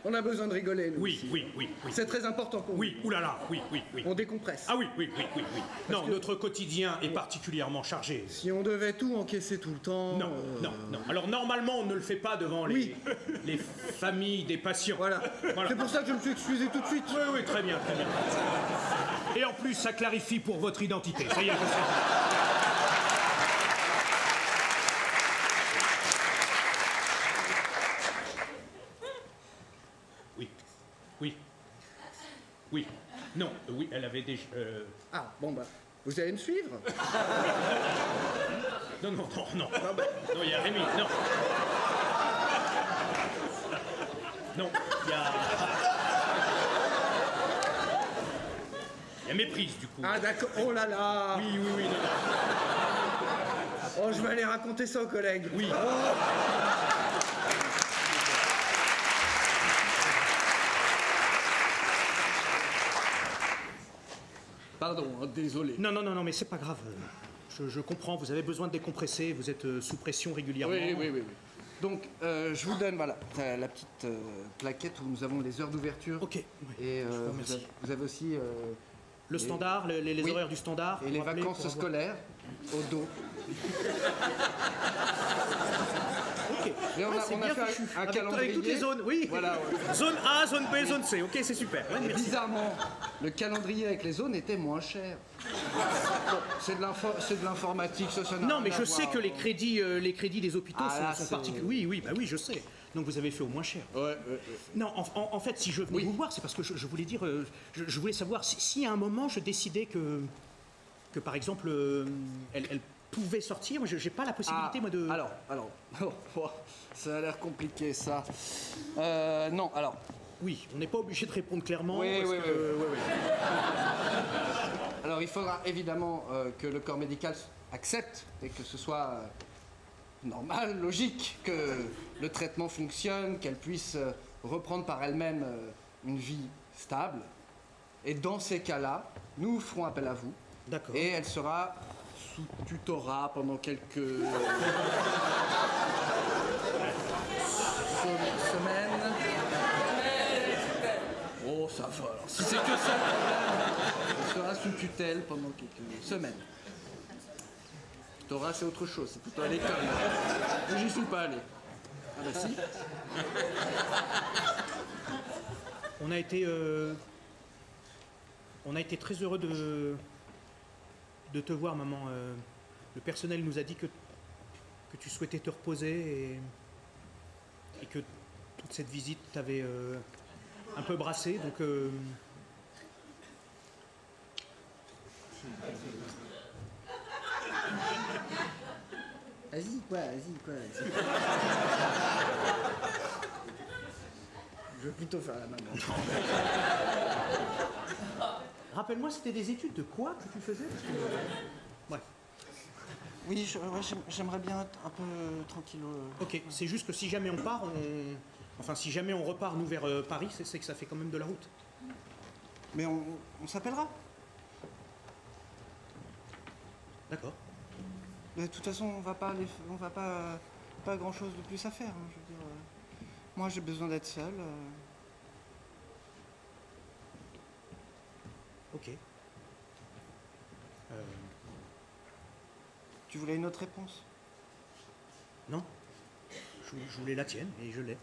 [SPEAKER 3] on a besoin de rigoler, nous.
[SPEAKER 1] Oui,
[SPEAKER 3] ici.
[SPEAKER 1] oui.
[SPEAKER 3] C'est très important pour
[SPEAKER 1] Oui, oulala, oui.
[SPEAKER 3] nous. On décompresse.
[SPEAKER 1] Ah oui. Non, notre quotidien est particulièrement chargé.
[SPEAKER 3] Si on devait tout encaisser tout le temps...
[SPEAKER 1] Non. Alors normalement, on ne le fait pas devant
[SPEAKER 3] Oui.
[SPEAKER 1] les familles des patients.
[SPEAKER 3] Voilà. C'est pour ça que je me suis excusé tout de suite.
[SPEAKER 1] Oui, très bien. Et en plus, ça clarifie pour votre identité. Ça y est, je sais. Oui. Non, oui, elle avait déjà...
[SPEAKER 3] Ah, bon, bah, vous allez me suivre?
[SPEAKER 1] Non. Non, il y a Rémi, non. Non, il y a méprise, du coup.
[SPEAKER 3] Ah, d'accord. Oh là là.
[SPEAKER 1] Oui, non.
[SPEAKER 3] Oh, je vais aller raconter ça aux collègues.
[SPEAKER 1] Oui.
[SPEAKER 3] Pardon, hein, désolé.
[SPEAKER 1] Non, mais c'est pas grave. Je comprends, vous avez besoin de décompresser, vous êtes sous pression régulièrement.
[SPEAKER 3] Oui. Donc, je vous donne, voilà, la petite plaquette où nous avons les heures d'ouverture.
[SPEAKER 1] Ok.
[SPEAKER 3] Et
[SPEAKER 1] je vous remercie.
[SPEAKER 3] vous avez aussi...
[SPEAKER 1] Le standard, les
[SPEAKER 3] Oui.
[SPEAKER 1] horaires du standard.
[SPEAKER 3] et les
[SPEAKER 1] vous rappelez,
[SPEAKER 3] vacances
[SPEAKER 1] pour avoir-
[SPEAKER 3] scolaires au dos.
[SPEAKER 1] Ok.
[SPEAKER 3] Et on a
[SPEAKER 1] C'est
[SPEAKER 3] fait
[SPEAKER 1] bien fichu.
[SPEAKER 3] un
[SPEAKER 1] Avec
[SPEAKER 3] calendrier.
[SPEAKER 1] toutes les zones, oui.
[SPEAKER 3] Voilà, ouais.
[SPEAKER 1] Zone A, zone B, zone C. Ok, c'est super. Ouais,
[SPEAKER 3] Et
[SPEAKER 1] merci.
[SPEAKER 3] bizarrement, le calendrier avec les zones était moins cher. Bon, c'est de l'informatique, ça n'a
[SPEAKER 1] Non,
[SPEAKER 3] rien
[SPEAKER 1] mais
[SPEAKER 3] à
[SPEAKER 1] je
[SPEAKER 3] voir.
[SPEAKER 1] sais que les crédits des hôpitaux
[SPEAKER 3] Ah, là,
[SPEAKER 1] sont
[SPEAKER 3] c'est-
[SPEAKER 1] particuliers. Oui, je sais. Donc vous avez fait au moins cher.
[SPEAKER 3] Ouais.
[SPEAKER 1] Non, en fait, si je venais
[SPEAKER 3] Oui.
[SPEAKER 1] vous voir, c'est parce que je voulais dire, je voulais savoir si à un moment je décidais que par exemple, elle pouvait sortir. Moi, j'ai pas la possibilité, moi, de.
[SPEAKER 3] Alors, ça a l'air compliqué, ça. Non, alors,
[SPEAKER 1] Oui, on n'est pas obligé de répondre clairement.
[SPEAKER 3] Oui,
[SPEAKER 1] parce
[SPEAKER 3] oui,
[SPEAKER 1] que-
[SPEAKER 3] oui. alors il faudra évidemment que le corps médical accepte et que ce soit normal, logique, que le traitement fonctionne, qu'elle puisse reprendre par elle-même une vie stable. Et dans ces cas-là, nous ferons appel à vous.
[SPEAKER 1] D'accord.
[SPEAKER 3] Et elle sera sous tutorat pendant quelques semaines. Oh, ça va. Alors, si c'est que ça, elle sera sous tutelle pendant quelques semaines. Tutorat, c'est autre chose. C'est plutôt à l'école. Mais j'y suis pas allé. Ah bah si.
[SPEAKER 1] On a été très heureux de te voir, maman. Le personnel nous a dit que tu souhaitais te reposer et que toute cette visite t'avait un peu brassé. Donc,
[SPEAKER 3] Vas-y, quoi. Je veux plutôt faire la maman.
[SPEAKER 1] rappelle-moi, c'était des études de quoi que tu faisais? Parce que, ouais.
[SPEAKER 2] Oui, j'aimerais bien être un peu tranquille.
[SPEAKER 1] Ok, c'est juste que si jamais on part, si jamais on repart, nous, vers Paris, c'est que ça fait quand même de la route.
[SPEAKER 2] Mais on s'appellera.
[SPEAKER 1] D'accord.
[SPEAKER 2] De toute façon, on va pas grand chose de plus à faire. Hein, je veux dire, moi, j'ai besoin d'être seul.
[SPEAKER 1] Ok.
[SPEAKER 2] Tu voulais une autre réponse?
[SPEAKER 1] Non. Je voulais la tienne et je l'ai.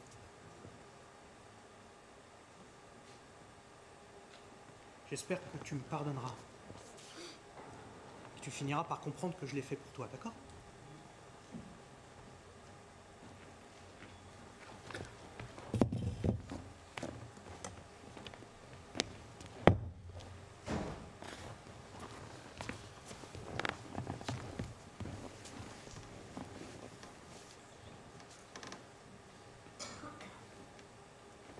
[SPEAKER 1] J'espère que tu me pardonneras. Et tu finiras par comprendre que je l'ai fait pour toi, d'accord?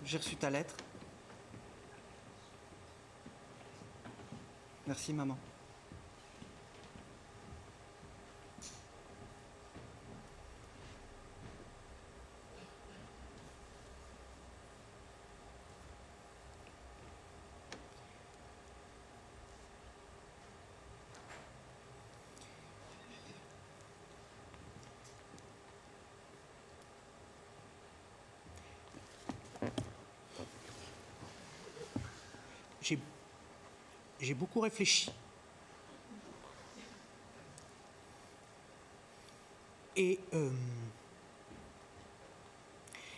[SPEAKER 2] j'ai reçu ta lettre. Merci, maman.
[SPEAKER 1] J'ai beaucoup réfléchi. Et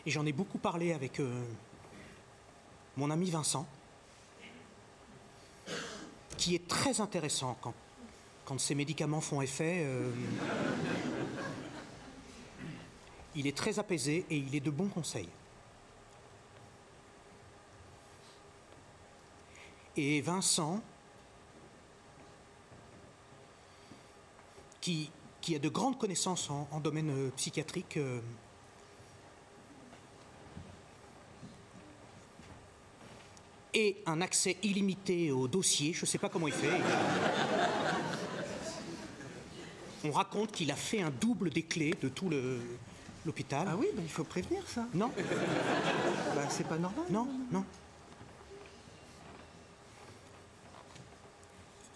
[SPEAKER 1] j'en ai beaucoup parlé avec mon ami Vincent, qui est très intéressant quand ces médicaments font effet. Il est très apaisé et il est de bons conseils. Et Vincent, qui a de grandes connaissances en domaine psychiatrique, et un accès illimité au dossier, je ne sais pas comment il fait. On raconte qu'il a fait un double des clés de tout l'hôpital.
[SPEAKER 2] Ah oui, il faut prévenir ça.
[SPEAKER 1] Non.
[SPEAKER 2] Bah, c'est pas normal.
[SPEAKER 1] Non.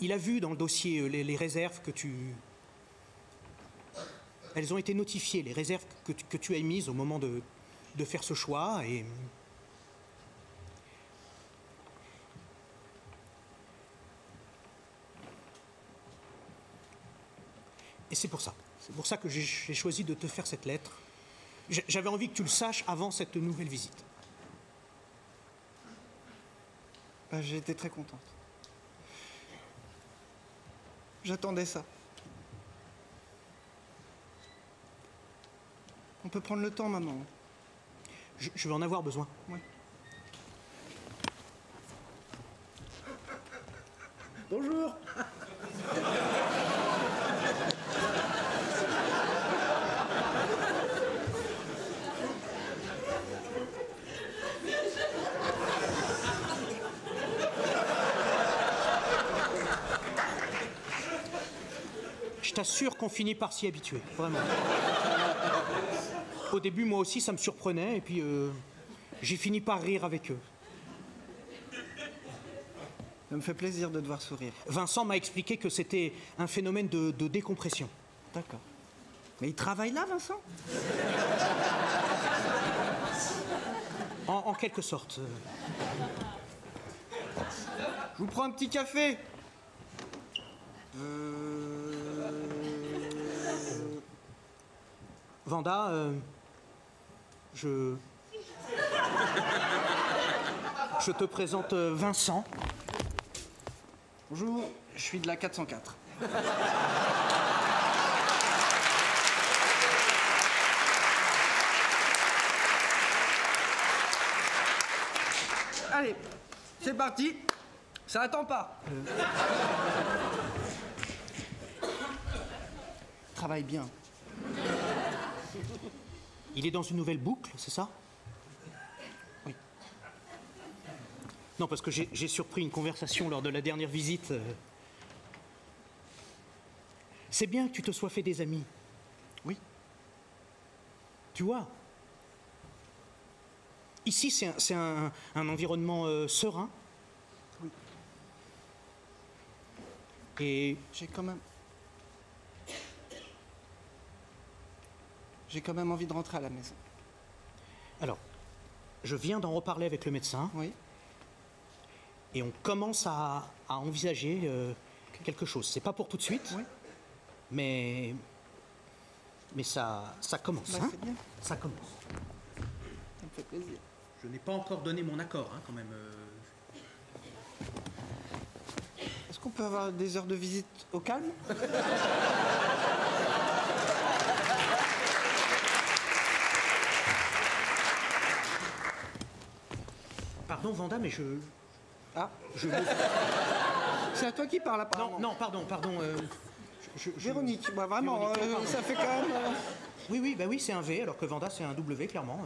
[SPEAKER 1] Il a vu dans le dossier les réserves que tu... Elles ont été notifiées, les réserves que tu as émises au moment de faire ce choix. Et c'est pour ça. C'est pour ça que j'ai choisi de te faire cette lettre. J'avais envie que tu le saches avant cette nouvelle visite.
[SPEAKER 2] Bah, j'ai été très contente. J'attendais ça. On peut prendre le temps, maman.
[SPEAKER 1] Je vais en avoir besoin.
[SPEAKER 2] Oui. Bonjour.
[SPEAKER 1] Je t'assure qu'on finit par s'y habituer, vraiment. Au début, moi aussi, ça me surprenait, et puis j'ai fini par rire avec eux.
[SPEAKER 2] Ça me fait plaisir de te voir sourire.
[SPEAKER 1] Vincent m'a expliqué que c'était un phénomène de décompression.
[SPEAKER 2] D'accord. Mais il travaille là, Vincent?
[SPEAKER 1] En quelque sorte.
[SPEAKER 2] Je vous prends un petit café.
[SPEAKER 1] Vanda, je te présente Vincent.
[SPEAKER 2] Bonjour, je suis de la 404. Allez, c'est parti. Ça attend pas. Travaille bien.
[SPEAKER 1] Il est dans une nouvelle boucle, c'est ça?
[SPEAKER 2] Oui.
[SPEAKER 1] Non, parce que j'ai surpris une conversation lors de la dernière visite. C'est bien que tu te sois fait des amis.
[SPEAKER 2] Oui.
[SPEAKER 1] Tu vois, ici, c'est un environnement serein.
[SPEAKER 2] Oui.
[SPEAKER 1] Et
[SPEAKER 2] J'ai quand même envie de rentrer à la maison.
[SPEAKER 1] alors, je viens d'en reparler avec le médecin.
[SPEAKER 2] Oui.
[SPEAKER 1] Et on commence à envisager quelque chose. C'est pas pour tout de suite,
[SPEAKER 2] Oui.
[SPEAKER 1] mais ça commence.
[SPEAKER 2] Bah,
[SPEAKER 1] Hein,
[SPEAKER 2] c'est bien.
[SPEAKER 1] ça commence.
[SPEAKER 2] Ça me fait plaisir.
[SPEAKER 1] Je n'ai pas encore donné mon accord, hein, quand même.
[SPEAKER 2] Est-ce qu'on peut avoir des heures de visite au calme?
[SPEAKER 1] Pardon, Vanda, mais je...
[SPEAKER 2] Ah,
[SPEAKER 1] je
[SPEAKER 2] c'est à toi qui parle apparemment.
[SPEAKER 1] non, pardon.
[SPEAKER 2] Véronique, bah vraiment,
[SPEAKER 1] Véronique, pardon.
[SPEAKER 2] ça fait quand même...
[SPEAKER 1] Oui, bah oui, c'est un V, alors que Vanda, c'est un W, clairement.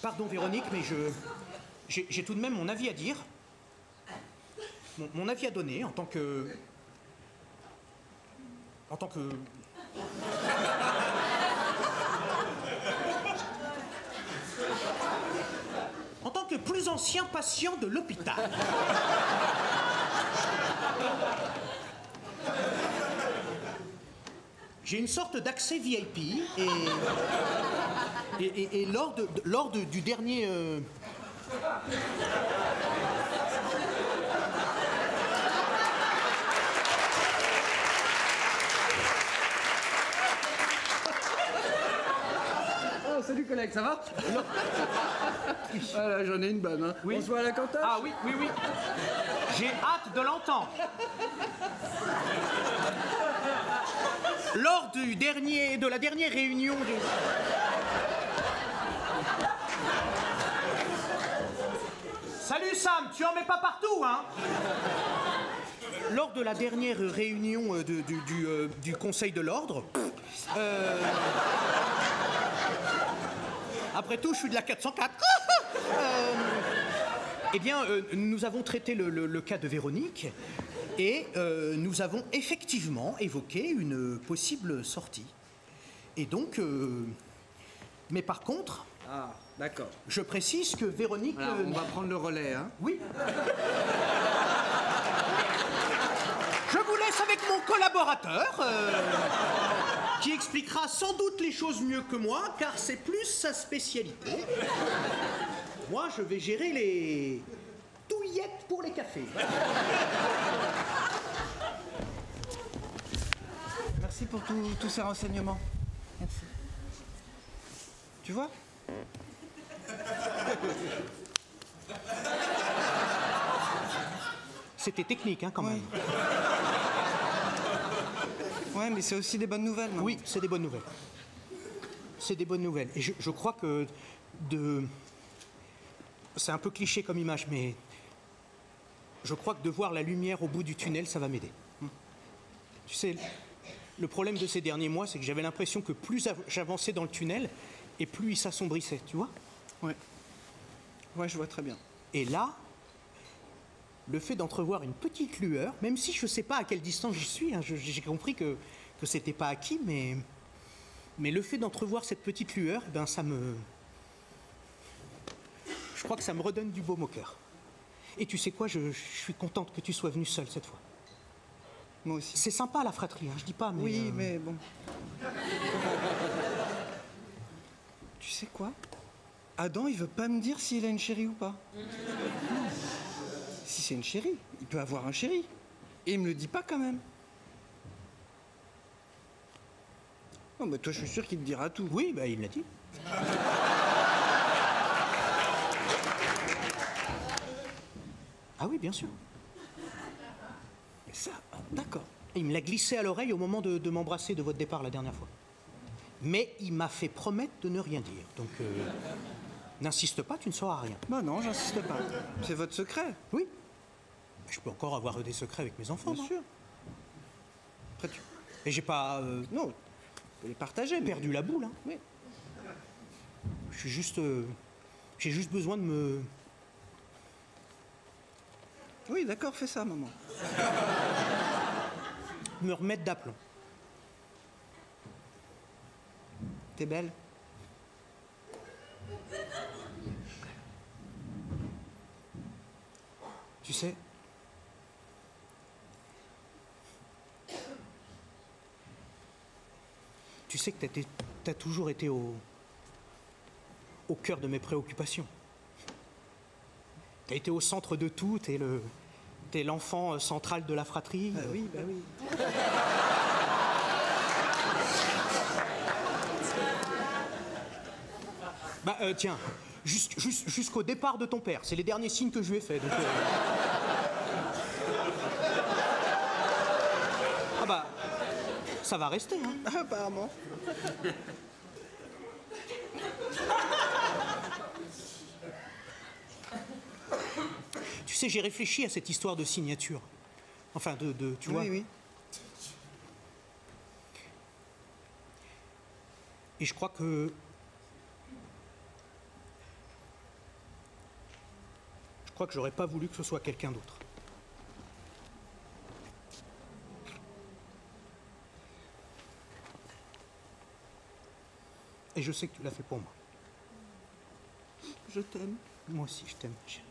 [SPEAKER 1] Pardon Véronique, mais j'ai tout de même mon avis à dire. Mon avis à donner en tant que... En tant que... En tant que plus ancien patient de l'hôpital. J'ai une sorte d'accès VIP et lors du dernier...
[SPEAKER 3] Oh, salut collègue, ça va? Voilà, j'en ai une bonne. Hein.
[SPEAKER 1] Oui.
[SPEAKER 3] On se voit à la cantoche?
[SPEAKER 1] Ah oui, oui, oui. J'ai hâte de l'entendre. Lors de la dernière réunion du... Salut Sam, tu en mets pas partout, hein? Lors de la dernière réunion du Conseil de l'Ordre, après tout, je suis de la 404. Eh bien, nous avons traité le cas de Véronique et nous avons effectivement évoqué une possible sortie. Et donc, mais par contre,
[SPEAKER 3] Ah, d'accord.
[SPEAKER 1] je précise que Véronique...
[SPEAKER 3] Voilà, on va prendre le relais, hein.
[SPEAKER 1] Oui. Je vous laisse avec mon collaborateur, qui expliquera sans doute les choses mieux que moi, car c'est plus sa spécialité. Moi, je vais gérer les touillettes pour les cafés.
[SPEAKER 2] Merci pour tous ces renseignements. Merci. Tu vois?
[SPEAKER 1] C'était technique, hein, quand même.
[SPEAKER 2] Ouais, mais c'est aussi des bonnes nouvelles, non?
[SPEAKER 1] Oui, c'est des bonnes nouvelles. C'est des bonnes nouvelles. Et je crois que c'est un peu cliché comme image, mais je crois que de voir la lumière au bout du tunnel, ça va m'aider. Tu sais, le problème de ces derniers mois, c'est que j'avais l'impression que plus j'avançais dans le tunnel, et plus il s'assombrissait, tu vois?
[SPEAKER 2] Ouais. Ouais, je vois très bien.
[SPEAKER 1] Et là, le fait d'entrevoir une petite lueur, même si je ne sais pas à quelle distance j'y suis, hein, j'ai compris que c'était pas acquis, mais le fait d'entrevoir cette petite lueur, ben ça me... Je crois que ça me redonne du baume au cœur. Et tu sais quoi, je suis contente que tu sois venue seule cette fois.
[SPEAKER 2] Moi aussi.
[SPEAKER 1] C'est sympa la fratrie, hein, je dis pas, mais...
[SPEAKER 2] Oui, mais bon. Tu sais quoi? Adam, il veut pas me dire s'il a une chérie ou pas. Non. Si c'est une chérie, il peut avoir un chéri. Et il me le dit pas quand même. Non, mais toi, je suis sûr qu'il te dira tout.
[SPEAKER 1] Oui, bah, il l'a dit. Ah oui, bien sûr.
[SPEAKER 2] Mais ça, d'accord.
[SPEAKER 1] Il me l'a glissé à l'oreille au moment de m'embrasser de votre départ la dernière fois. Mais il m'a fait promettre de ne rien dire. Donc, n'insiste pas, tu ne sauras rien.
[SPEAKER 2] Bah non, j'insiste pas. C'est votre secret.
[SPEAKER 1] Oui. Je peux encore avoir des secrets avec mes enfants,
[SPEAKER 2] Bien
[SPEAKER 1] non?
[SPEAKER 2] sûr. Après, tu...
[SPEAKER 1] Et j'ai pas
[SPEAKER 2] Non, tu peux les partager, mais...
[SPEAKER 1] perdu la boule, hein.
[SPEAKER 2] Oui.
[SPEAKER 1] Je suis juste... j'ai juste besoin de me...
[SPEAKER 2] Oui, d'accord, fais ça, maman.
[SPEAKER 1] me remettre d'aplomb.
[SPEAKER 2] T'es belle.
[SPEAKER 1] Tu sais... Tu sais que t'as toujours été au cœur de mes préoccupations. T'as été au centre de tout, t'es l'enfant central de la fratrie.
[SPEAKER 2] Bah oui, bah oui.
[SPEAKER 1] Bah tiens, jusqu'au départ de ton père, c'est les derniers signes que je lui ai faits. Donc, Ah bah, ça va rester, hein.
[SPEAKER 2] Apparemment.
[SPEAKER 1] Tu sais, j'ai réfléchi à cette histoire de signature. Enfin, tu vois.
[SPEAKER 2] Oui, oui.
[SPEAKER 1] Et je crois que crois que j'aurais pas voulu que ce soit quelqu'un d'autre. Et je sais que tu l'as fait pour moi.
[SPEAKER 6] Je t'aime.
[SPEAKER 1] Moi aussi, je t'aime, Michel.